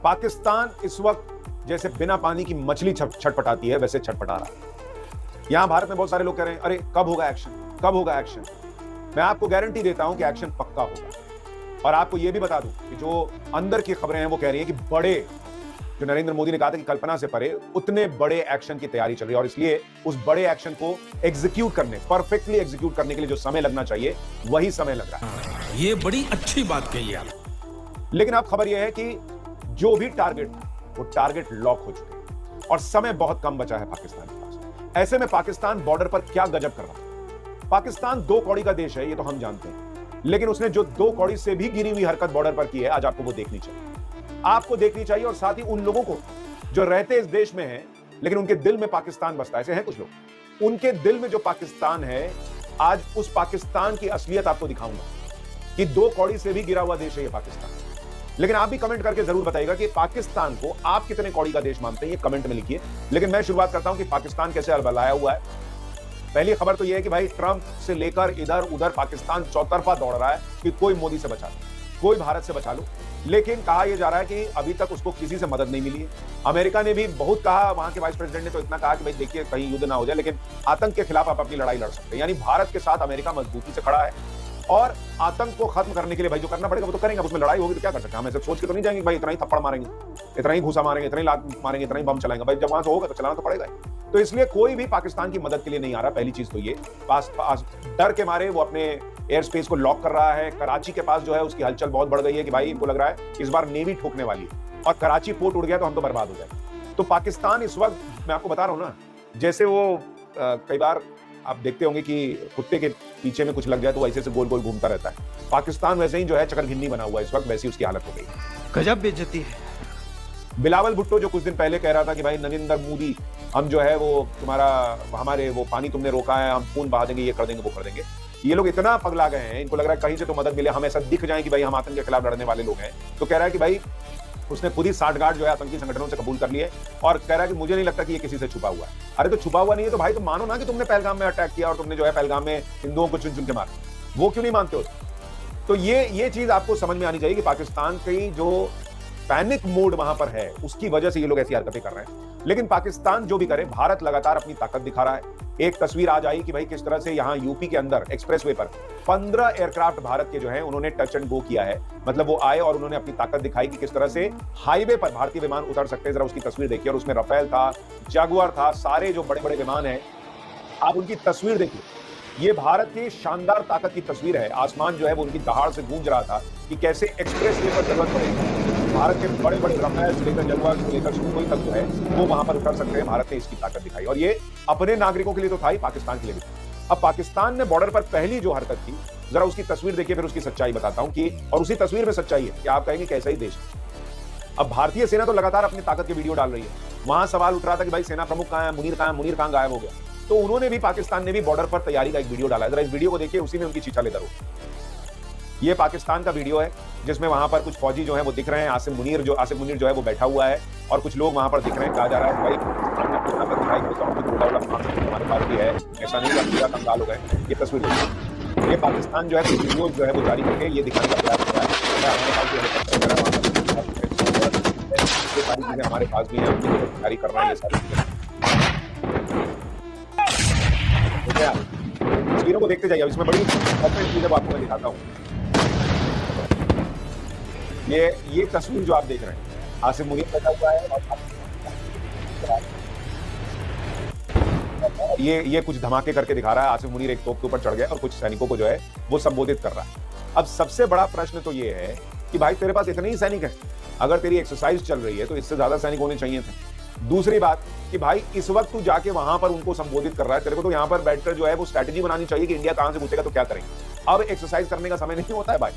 पाकिस्तान इस वक्त जैसे बिना पानी की मछली छटपटाती है वैसे छटपटा रहा है। यहां भारत में बहुत सारे लोग कह रहे हैं अरे कब होगा एक्शन, कब होगा एक्शन। मैं आपको गारंटी देता हूं कि एक्शन पक्का होगा। और आपको यह भी बता दूं कि जो अंदर की खबरें हैं वो कह रही है कि बड़े, जो नरेंद्र मोदी ने कहा था कि कल्पना से परे, उतने बड़े एक्शन की तैयारी चल रही है। और इसलिए उस बड़े एक्शन को एग्जीक्यूट करने, परफेक्टली एग्जीक्यूट करने के लिए जो समय लगना चाहिए वही समय लग रहा है। ये बड़ी अच्छी बात कही आप। लेकिन अब खबर यह है कि जो भी टारगेट था वो टारगेट लॉक हो चुके हैं और समय बहुत कम बचा है पाकिस्तान के पास। ऐसे में पाकिस्तान बॉर्डर पर क्या गजब कर रहा है। पाकिस्तान 2 कौड़ी का देश है, ये तो हम जानते हैं, लेकिन उसने जो 2 कौड़ी से भी गिरी हुई हरकत बॉर्डर पर की है, आज आपको वो देखनी चाहिए। आपको देखनी चाहिए और साथ ही उन लोगों को जो रहते इस देश में हैं लेकिन उनके दिल में पाकिस्तान बसता है। ऐसे हैं कुछ लोग, उनके दिल में जो पाकिस्तान है, आज उस पाकिस्तान की असलियत आपको दिखाऊंगा कि 2 कौड़ी से भी गिरा हुआ देश है ये पाकिस्तान। लेकिन आप भी कमेंट करके जरूर बताइएगा कि पाकिस्तान को आप कितने कौड़ी का देश मानते हैं, ये कमेंट में लिखिए। लेकिन मैं शुरुआत करता हूं कि पाकिस्तान कैसे अलबलाया हुआ है। पहली खबर तो यह है कि भाई ट्रंप से लेकर इधर उधर पाकिस्तान चौतरफा दौड़ रहा है कि कोई मोदी से बचा लो, कोई भारत से बचा लो। लेकिन कहा यह जा रहा है कि अभी तक उसको किसी से मदद नहीं मिली है। अमेरिका ने भी बहुत कहा, वहां के वाइस प्रेसिडेंट ने तो इतना कहा कि भाई देखिए कहीं युद्ध ना हो जाए, लेकिन आतंक के खिलाफ आप अपनी लड़ाई लड़ सकते हैं। यानी भारत के साथ अमेरिका मजबूती से खड़ा है और आतंक को खत्म करने के लिए भाई जो करना पड़ेगा वो तो करेंगे। अब उसमें लड़ाई होगी तो क्या कर सकते हैं, हम ऐसे सोच के तो नहीं जाएंगे भाई इतना ही थप्पड़ मारेंगे, इतना ही घूसा मारेंगे, इतना ही लात मारेंगे, इतना ही बम चलाएंगे। भाई जब वहां से होगा तो चलाना तो पड़ेगा ही। तो इसलिए कोई भी पाकिस्तान की मदद के लिए नहीं आ रहा। पहली चीज तो ये पास डर के मारे वो अपने एयर स्पेस को लॉक कर रहा है। कराची के पास जो है उसकी हलचल बहुत बढ़ गई है कि भाई इनको लग रहा है इस बार नेवी ठोकने वाली है और कराची पोर्ट उड़ गया तो हम तो बर्बाद हो जाए। तो पाकिस्तान इस वक्त, मैं आपको बता रहा हूं ना, जैसे वो कई बार आप देखते होंगे कि कुत्ते के पीछे में कुछ लग जाए तो ऐसे से गोल गोल घूमता रहता है। पाकिस्तान वैसे ही जो है चकरघिन्नी बना हुआ है इस वक्त, वैसी उसकी हालत हो गई। गजब बेइज्जती है। बिलावल भुट्टो जो कुछ दिन पहले कह रहा था कि भाई नरेंद्र मोदी हम जो है वो तुम्हारा, हमारे वो पानी तुमने रोका है, हम खून बहा देंगे, ये कर देंगे, वो कर देंगे। ये लोग इतना पगला गए हैं, इनको लग रहा है कहीं से तो मदद मिले, हम ऐसा दिख जाए कि भाई हम आतंक के खिलाफ लड़ने वाले लोग हैं। तो कह रहा है कि भाई उसने खुद ही 60 गार्ड जो है आतंकी संगठनों से कबूल कर लिए और कह रहा है कि मुझे नहीं लगता कि ये किसी से छुपा हुआ है। अरे तो छुपा हुआ नहीं है तो भाई तुम मानो ना कि तुमने पहलगाम में अटैक किया और तुमने जो है पहलगाम में हिंदुओं को चुन चुन के मारा, वो क्यों नहीं मानते हो? तो ये चीज आपको समझ में आनी चाहिए कि पाकिस्तान की जो पैनिक मोड वहां पर है उसकी वजह से ये लोग ऐसी हरकतें कर रहे हैं। लेकिन पाकिस्तान जो भी करे, भारत लगातार अपनी ताकत दिखा रहा है। एक तस्वीर आज आई कि भाई किस तरह से यहां यूपी के अंदर एक्सप्रेसवे पर 15 एयरक्राफ्ट भारत के जो हैं उन्होंने टच एंड गो किया है। मतलब वो आए और उन्होंने अपनी ताकत दिखाई कि किस तरह से हाईवे पर भारतीय विमान उतर सकते हैं। जरा उसकी तस्वीर देखिए। और उसमें राफेल था, जगुआर था, सारे जो बड़े बड़े विमान हैं आप उनकी तस्वीर देखिए। ये भारत की शानदार ताकत की तस्वीर है। आसमान जो है वो उनकी दहाड़ से गूंज रहा था कि कैसे एक्सप्रेसवे पर जरूरत पड़ेगी भारत के बड़े बड़े राफेल से लेकर जगुआर से लेकर सुखोई तक जो है वो वहां पर उतर सकते हैं। भारत ने इसकी ताकत दिखाई और ये अपने नागरिकों के लिए तो था ही, पाकिस्तान के लिए भी था। अब पाकिस्तान ने बॉर्डर पर पहली जो हरकत की, जरा उसकी तस्वीर देखिए, फिर उसकी सच्चाई बताता हूं कि, और उसी तस्वीर में सच्चाई है कि आप कहेंगे कैसा ही देश है। अब भारतीय सेना तो लगातार अपनी ताकत के वीडियो डाल रही है। वहां सवाल उठ रहा था कि भाई सेना प्रमुख कहां है, मुनीर कहां है, मुनीर कहां गायब हो गया। तो उन्होंने भी, पाकिस्तान ने भी बॉर्डर पर तैयारी का एक वीडियो डाला है। जरा इस वीडियो को देखिए, उसी में उनकी चीचा लेकर हो। ये पाकिस्तान का वीडियो है जिसमें वहां पर कुछ फौजी जो है वो दिख रहे हैं। आसिफ मुनीर जो है वो बैठा हुआ है और कुछ लोग वहां पर दिख रहे हैं। कहा जा रहा है भाई हमारे पास भी है, ऐसा नहीं पूरा कंगाल हो गए। ये तस्वीर देखिए। ये पाकिस्तान जो है वीडियो जो है वो जारी करके ये दिखाने का प्रयास कर रहा है सारी चीजें हमारे पास भी है, जारी कर रहा है ये सारी चीजें। तस्वीरों को देखते जाइए। इसमें बड़ी चीजें आपको मैं दिखाता हूँ। ये तस्वीर जो आप देख रहे हैं, आसिफ मुनीर बैठा हुआ है और ये कुछ धमाके करके दिखा रहा है। आसिफ मुनीर एक तोप के ऊपर चढ़ गया और कुछ सैनिकों को जो है वो संबोधित कर रहा है। अब सबसे बड़ा प्रश्न तो ये है कि भाई तेरे पास इतने ही सैनिक हैं, अगर तेरी एक्सरसाइज चल रही है तो इससे ज्यादा सैनिक होने चाहिए थे। दूसरी बात कि भाई इस वक्त तू जाके वहां पर उनको संबोधित कर रहा है, तेरे को तो यहां पर बैठकर जो है वो स्ट्रैटेजी बनानी चाहिए कि इंडिया कहां से घुसेगा तो क्या करेंगे। अब एक्सरसाइज करने का समय नहीं होता है भाई,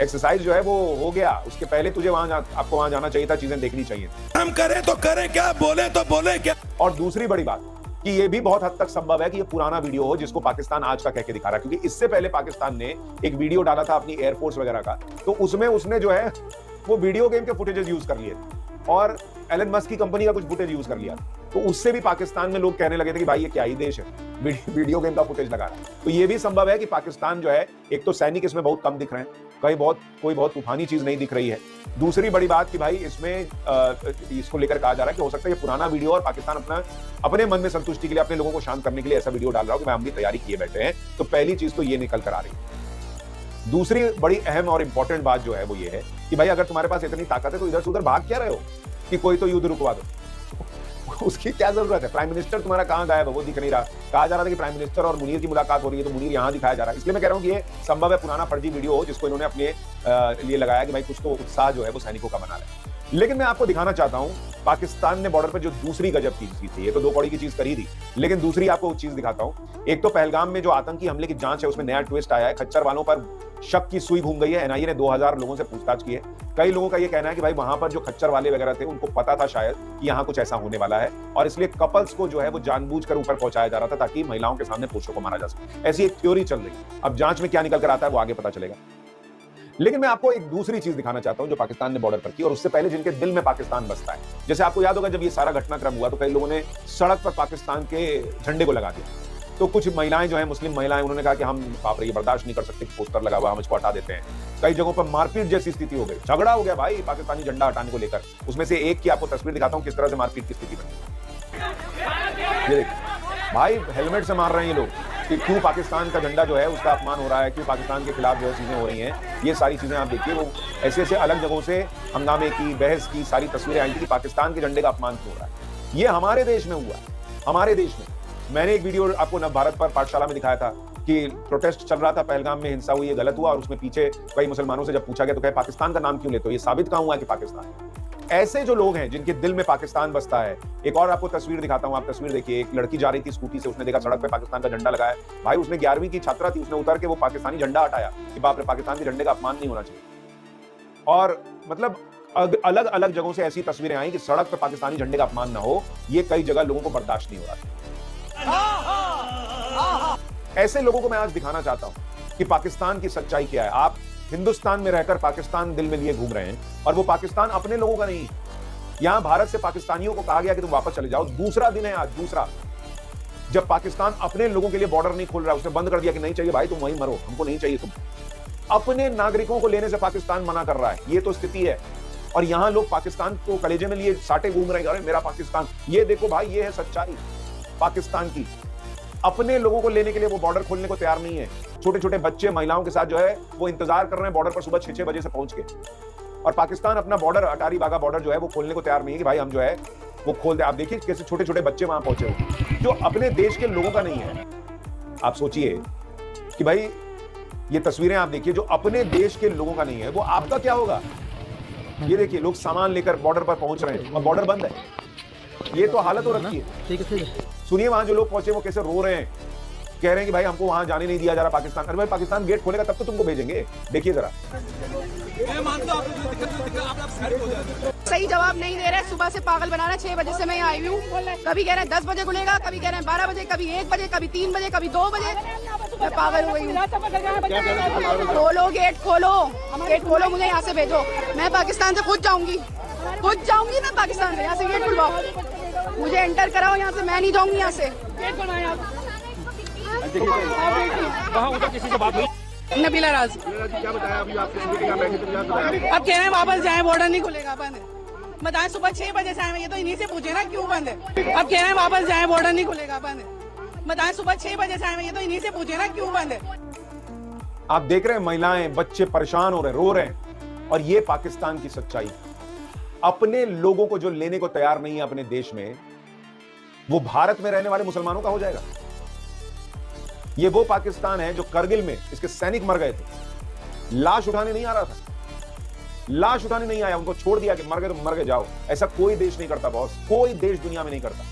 एक्सरसाइज जो है वो हो गया, उसके पहले तुझे आपको वहां जाना चाहिए था, चीजें देखनी चाहिए। हम करें तो करें क्या, बोले तो बोले क्या। और दूसरी बड़ी बात कि ये भी बहुत हद तक संभव है कि ये पुराना वीडियो हो जिसको पाकिस्तान आज का कह के दिखा रहा है, क्योंकि इससे पहले पाकिस्तान ने एक वीडियो डाला था अपनी एयरफोर्स वगैरह का, तो उसमें उसने जो है वो वीडियो गेम के फुटेजेस यूज कर लिए और एलन मस्क की कंपनी का कुछ फुटेज यूज कर लिया। तो उससे भी पाकिस्तान में लोग कहने लगे थे कि भाई ये क्या ही देश है, वीडियो गेम का फुटेज लगा रहा है। तो ये भी संभव है कि पाकिस्तान जो है, एक तो सैनिक इसमें बहुत कम दिख रहे हैं, कोई बहुत तूफानी चीज नहीं दिख रही है। दूसरी बड़ी बात कि भाई इसमें इसको लेकर कहा जा रहा है कि हो सकता है ये पुराना वीडियो और पाकिस्तान अपने मन में संतुष्टि के लिए, अपने लोगों को शांत करने के लिए ऐसा वीडियो डाल रहा हो कि भाई हम भी तैयारी किए बैठे हैं। तो पहली चीज तो ये निकल कर आ रही है। दूसरी बड़ी अहम और इंपॉर्टेंट बात जो है वो ये है कि भाई अगर तुम्हारे पास इतनी ताकत है तो इधर से उधर भाग क्या रहे हो कि कोई तो युद्ध रुकवा दो। उसकी क्या जरूरत है? प्राइम मिनिस्टर तुम्हारा कहां गायब है? वो दिख नहीं रहा। कहा जा रहा था कि प्राइम मिनिस्टर और मुनीर की मुलाकात हो रही है, तो मुनीर यहां दिखाया जा रहा है। इसलिए मैं कह रहा हूं कि ये संभव है पुराना फर्जी वीडियो हो जिसको इन्होंने अपने लिए लगाया कि भाई कुछ तो उत्साह जो है वो सैनिकों का बना रहा है। लेकिन मैं आपको दिखाना चाहता हूं पाकिस्तान ने बॉर्डर पर जो दूसरी गजब चीज की थी। ये तो 2 कौड़ी की चीज करी थी, लेकिन दूसरी आपको चीज दिखाता हूं। एक तो पहलगाम में जो आतंकी हमले की जांच है उसमें नया ट्विस्ट आया है। खच्चर वालों पर शक की सुई घूम गई है। एनआईए ने 2000 लोगों से पूछताछ की है। कई लोगों का यह कहना है कि भाई वहां पर जो खच्चर वाले वगैरह थे उनको पता था शायद कि यहां कुछ ऐसा होने वाला है, और इसलिए कपल्स को जो है वो जानबूझकर ऊपर पहुंचाया जा रहा था ताकि महिलाओं के सामने पुरुषों को मारा जा सके। ऐसी एक थ्योरी चल रही है। अब जांच में क्या निकल कर आता है वो आगे पता चलेगा। लेकिन मैं आपको एक दूसरी चीज दिखाना चाहता हूं जो पाकिस्तान ने बॉर्डर पर की, और उससे पहले जिनके दिल में पाकिस्तान बसता है। जैसे आपको याद होगा जब ये सारा घटनाक्रम हुआ तो कई लोगों ने सड़क पर पाकिस्तान के झंडे को लगा दिया। तो कुछ महिलाएं जो है, मुस्लिम महिलाएं, उन्होंने कहा कि हम बाप रे ये बर्दाश्त नहीं कर सकते, पोस्टर लगा हुआ, हम इसको हटा देते हैं। कई जगहों पर मारपीट जैसी स्थिति हो गई, झगड़ा हो गया भाई पाकिस्तानी झंडा हटाने को लेकर। उसमें से एक की आपको तस्वीर दिखाता हूं किस तरह से मारपीट की स्थिति बनी। ये देखिए भाई, हेलमेट से मार रहे हैं ये लोग कि क्यों पाकिस्तान का झंडा जो है उसका अपमान हो रहा है, क्यों पाकिस्तान के खिलाफ जो है चीजें हो रही हैं। ये सारी चीजें आप देखिए, वो ऐसे अलग जगहों से हंगामे की, बहस की सारी तस्वीरें आई थी कि पाकिस्तान के झंडे का अपमान क्यों हो रहा है। ये हमारे देश में हुआ, हमारे देश में। मैंने एक वीडियो आपको नव भारत पर पाठशाला में दिखाया था कि प्रोटेस्ट चल रहा था, पहलगाम में हिंसा हुई, ये गलत हुआ, और उसमें पीछे कई मुसलमानों से जब पूछा गया तो कहे पाकिस्तान का नाम क्यों लेते हो, ये साबित कहां हुआ कि पाकिस्तान। ऐसे जो लोग हैं जिनके दिल में पाकिस्तान बसता है। एक और आपको तस्वीर दिखाता हूं, आप तस्वीर देखिए। एक लड़की जा रही थी स्कूटी से, उसने देखा सड़क पे पाकिस्तान का झंडा लगा है। भाई उसने 11वीं की छात्रा थी, उसने उतर के वो पाकिस्तानी झंडा हटाया कि बाप रे पाकिस्तान के झंडे का अपमान नहीं होना चाहिए। और मतलब अलग अलग जगहों से ऐसी तस्वीरें आई कि सड़क पर पाकिस्तानी झंडे का अपमान ना हो, ये कई जगह लोगों को बर्दाश्त नहीं हो रहा था। ऐसे लोगों को मैं आज दिखाना चाहता हूं कि पाकिस्तान की सच्चाई क्या है। आप हिंदुस्तान में रहकर पाकिस्तान दिल में लिए घूम रहे हैं, और वो पाकिस्तान अपने लोगों का नहीं। यहां भारत से पाकिस्तानियों को कहा गया कि तुम वापस चले जाओ। दूसरा दिन है आज, दूसरा, जब पाकिस्तान अपने लोगों के लिए बॉर्डर नहीं खोल रहा, उसने बंद कर दिया कि नहीं चाहिए भाई, तुम वहीं मरो, हमको नहीं चाहिए तुम। अपने नागरिकों को लेने से पाकिस्तान मना कर रहा है। ये तो स्थिति है। और यहां लोग पाकिस्तान को कलेजे में लिए साटे घूम रहे हैं, अरे मेरा पाकिस्तान। ये देखो भाई, ये है सच्चाई पाकिस्तान की। अपने लोगों को लेने के लिए वो बॉर्डर खोलने को तैयार नहीं है। छोटे छोटे बच्चे, महिलाओं के साथ जो है वो इंतजार कर रहे हैं बॉर्डर पर सुबह 6-6 बजे से पहुंच के। और पाकिस्तान अपना बॉर्डर, अटारी वाघा बॉर्डर जो है वो खोलने को तैयार नहीं है कि भाई हम जो है वो खोल दे। आप देखिए कैसे छोटे छोटे बच्चे वहां पहुंचे हुए जो अपने देश के लोगों का नहीं है। आप सोचिए कि भाई ये तस्वीरें आप देखिए, जो अपने देश के लोगों का नहीं है, वो आपका क्या होगा। ये देखिए लोग सामान लेकर बॉर्डर पर पहुंच रहे हैं और बॉर्डर बंद है। ये तो हालत हो रखी है। ठीक है, सुनिए वहां जो लोग पहुंचे वो कैसे रो रहे हैं, कह रहे हैं कि भाई हमको वहां जाने नहीं दिया जा रहा पाकिस्तान। अरे भाई पाकिस्तान गेट खोलेगा तब तो तुमको भेजेंगे। देखिए जरा, सही जवाब नहीं दे रहे, सुबह से पागल बना रहे। 6 बजे से मैं यहाँ आई हूँ। कभी कह रहे हैं 10 बजे खुलेगा, कभी कह रहे हैं 12 बजे, कभी 1 बजे, कभी 3 बजे, कभी 2 बजे। मैं पागल हो गई हूँ। खोलो गेट, खोलो गेट, खोलो, मुझे यहाँ से भेजो। मैं पाकिस्तान से खुद जाऊंगी मैं पाकिस्तान से। यहाँ से गेट खुलवाओ, मुझे एंटर कराओ यहाँ से, मैं नहीं जाऊंगी यहाँ से। नबीला राज क्या बताया अभी आपसे? अब कह रहे हैं वापस जाए, बॉर्डर नहीं खुलेगा, बंद है। बताएं सुबह 6 बजे से आए, ये तो इन्हीं से पूछे ना क्यों बंद है। अब कह रहे हैं वापस जाए, बॉर्डर नहीं खुलेगा, बंद है। बताएं सुबह 6 बजे से आए, ये तो इन्हीं से पूछे ना क्यों बंद है। आप देख रहे हैं महिलाएं, बच्चे परेशान हो रहे, रो रहे हैं। और ये पाकिस्तान की सच्चाई। अपने लोगों को जो लेने को तैयार नहीं है अपने देश में, वो भारत में रहने वाले मुसलमानों का हो जाएगा। ये वो पाकिस्तान है जो करगिल में इसके सैनिक मर गए थे, लाश उठाने नहीं आ रहा था, लाश उठाने नहीं आया, उनको छोड़ दिया कि मर गए तो मर गए, जाओ। ऐसा कोई देश नहीं करता बॉस, कोई देश दुनिया में नहीं करता।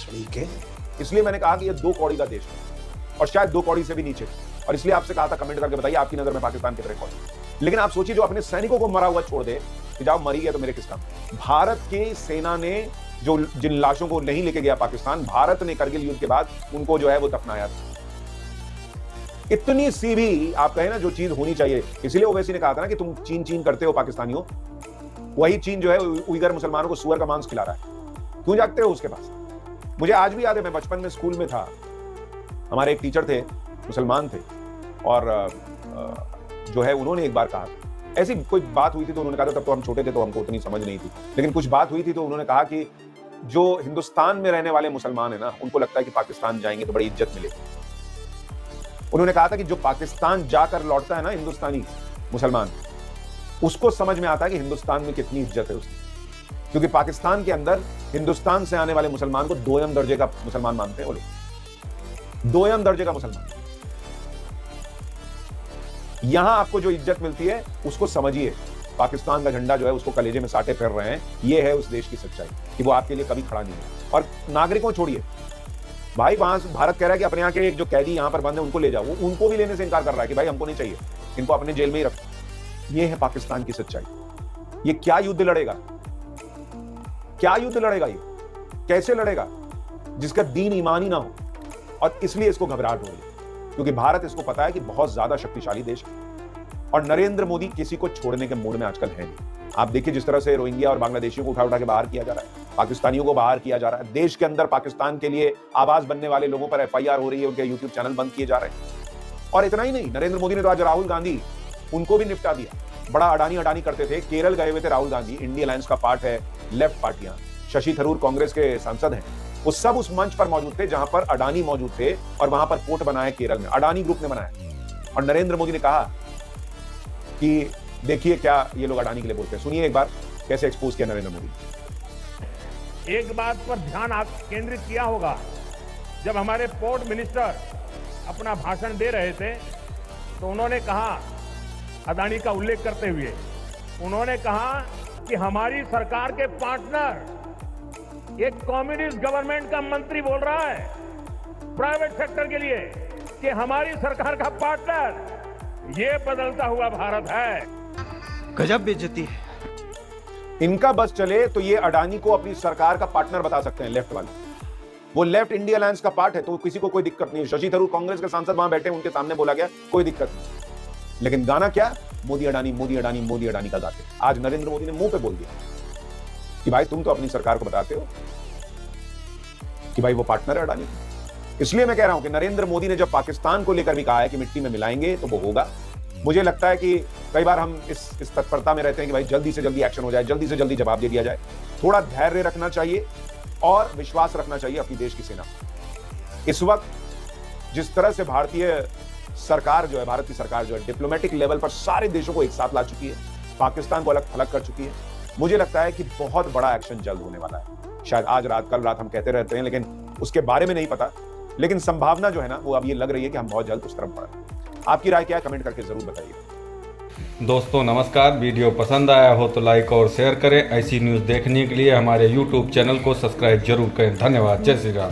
ठीक है, इसलिए मैंने कहा कि ये 2 कौड़ी का देश है, और शायद 2 कौड़ी से भी नीचे। और इसलिए आपसे कहा था कमेंट करके बताइए आपकी नजर में पाकिस्तान कितने कौड़ी। लेकिन आप सोचिए, जो अपने सैनिकों को मरा हुआ छोड़ दे कि जाओ मरी गया तो मेरे किस काम। भारत की सेना ने जो जिन लाशों को नहीं लेके गया पाकिस्तान, भारत ने करगिल युद्ध के बाद उनको जो है वो दफनाया था। इतनी सी भी आप कहें ना जो चीज होनी चाहिए। इसलिए ओवैसी ने कहा था ना कि तुम चीन करते हो पाकिस्तानियों, वही चीन जो है उइगर मुसलमानों को सुअर का मांस खिला रहा है। क्यों जागते हो उसके पास? मुझे आज भी याद है, मैं बचपन में स्कूल में था, हमारे एक टीचर थे, मुसलमान थे, और जो है उन्होंने एक बार कहा था, ऐसी कोई बात हुई थी तो उन्होंने कहा था, तब तो हम छोटे थे तो हमको उतनी समझ नहीं थी, लेकिन कुछ बात हुई थी तो उन्होंने कहा कि जो हिंदुस्तान में रहने वाले मुसलमान है ना, उनको लगता है कि पाकिस्तान जाएंगे तो बड़ी इज्जत मिलेगी। उन्होंने कहा था कि जो पाकिस्तान जाकर लौटता है ना हिंदुस्तानी मुसलमान, उसको समझ में आता है कि हिंदुस्तान में कितनी इज्जत है उसकी, क्योंकि पाकिस्तान के अंदर हिंदुस्तान से आने वाले मुसलमान को दोयम दर्जे का मुसलमान मानते हैं वो लोग, दोयम दर्जे का मुसलमान। यहां आपको जो इज्जत मिलती है उसको समझिए, पाकिस्तान का झंडा जो है उसको कलेजे में साटे फिर रहे हैं, ये है उस देश की सच्चाई कि वो आपके लिए कभी खड़ा नहीं है। और नागरिकों छोड़िए भाई, वहां भारत कह रहा है कि अपने यहाँ के एक जो कैदी यहां पर बंद है उनको ले जाओ, वो उनको भी लेने से इनकार कर रहा है कि भाई हमको नहीं चाहिए, इनको अपने जेल में ही रखो। ये है पाकिस्तान की सच्चाई। ये क्या युद्ध लड़ेगा, क्या युद्ध लड़ेगा, ये कैसे लड़ेगा जिसका दीन ईमान ही ना हो, और इसलिए इसको घबराहट हो रही है क्योंकि भारत इसको पता है कि बहुत ज्यादा शक्तिशाली देश है और नरेंद्र मोदी किसी को छोड़ने के मूड में आजकल है नहीं। आप देखिए जिस तरह से रोहिंग्या और बांग्लादेशियों को उठा उठा के बाहर किया जा रहा है, पाकिस्तानियों को बाहर किया जा रहा है, देश के अंदर पाकिस्तान के लिए आवाज बनने वाले लोगों पर FIR हो रही है, उनके यूट्यूब चैनल बंद किए जा रहे हैं। और इतना ही नहीं, नरेंद्र मोदी ने तो आज राहुल गांधी उनको भी निपटा दिया। बड़ा अडानी करते थे, केरल गए हुए थे राहुल गांधी, इंडिया अलायंस का पार्ट है, लेफ्ट पार्टियां, शशि थरूर कांग्रेस के सांसद हैं, वो सब उस मंच पर मौजूद थे जहां पर अडानी मौजूद थे और वहां पर पोर्ट बनाया केरल में, अडानी ग्रुप ने बनाया। और नरेंद्र मोदी ने कहा कि देखिए क्या ये लोग अडानी के लिए बोलते हैं। सुनिए एक बार कैसे एक्सपोज किया नरेंद्र मोदी। एक बात पर ध्यान केंद्रित किया होगा, जब हमारे पोर्ट मिनिस्टर अपना भाषण दे रहे थे तो उन्होंने कहा, अडानी का उल्लेख करते हुए उन्होंने कहा कि हमारी सरकार के पार्टनर, एक कम्युनिस्ट गवर्नमेंट का मंत्री बोल रहा है प्राइवेट सेक्टर के लिए कि हमारी सरकार का पार्टनर ये बदलता हुआ भारत है। गजब बेइज्जती है। इनका बस चले तो ये अडानी को अपनी सरकार का पार्टनर बता सकते हैं, लेफ्ट वाले। वो लेफ्ट इंडिया अलायंस का पार्ट है तो किसी को कोई दिक्कत नहीं है। शशि थरूर कांग्रेस के सांसद वहां बैठे, उनके सामने बोला गया, कोई दिक्कत नहीं। लेकिन गाना क्या, मोदी अडानी मोदी अडानी मोदी अडानी का गाते। आज नरेंद्र मोदी ने मुंह पे बोल दिया कि भाई तुम तो अपनी सरकार को बताते हो कि भाई वो पार्टनर है अडानी। इसलिए मैं कह रहा हूं कि नरेंद्र मोदी ने जब पाकिस्तान को लेकर भी कहा है कि मिट्टी में मिलाएंगे तो वो होगा। मुझे लगता है कि कई बार हम इस तत्परता में रहते हैं कि भाई जल्दी से जल्दी एक्शन हो जाए, जल्दी से जल्दी जवाब दे दिया जाए। थोड़ा धैर्य रखना चाहिए और विश्वास रखना चाहिए अपनी देश की सेना। इस वक्त जिस तरह से भारतीय सरकार जो है, भारत की सरकार जो है, डिप्लोमेटिक लेवल पर सारे देशों को एक साथ ला चुकी है, पाकिस्तान को अलग थलग कर चुकी है। मुझे लगता है कि बहुत बड़ा एक्शन जल्द होने वाला है। शायद आज रात, कल रात हम कहते रहते हैं, लेकिन उसके बारे में नहीं पता। लेकिन संभावना जो है ना, वो अब ये लग रही है कि हम बहुत जल्द उस तरफ बढ़ें। आपकी राय क्या है, कमेंट करके जरूर बताइए। दोस्तों नमस्कार, वीडियो पसंद आया हो तो लाइक और शेयर करें। ऐसी न्यूज़ देखने के लिए हमारे YouTube चैनल को सब्सक्राइब जरूर करें। धन्यवाद। जय श्री राम।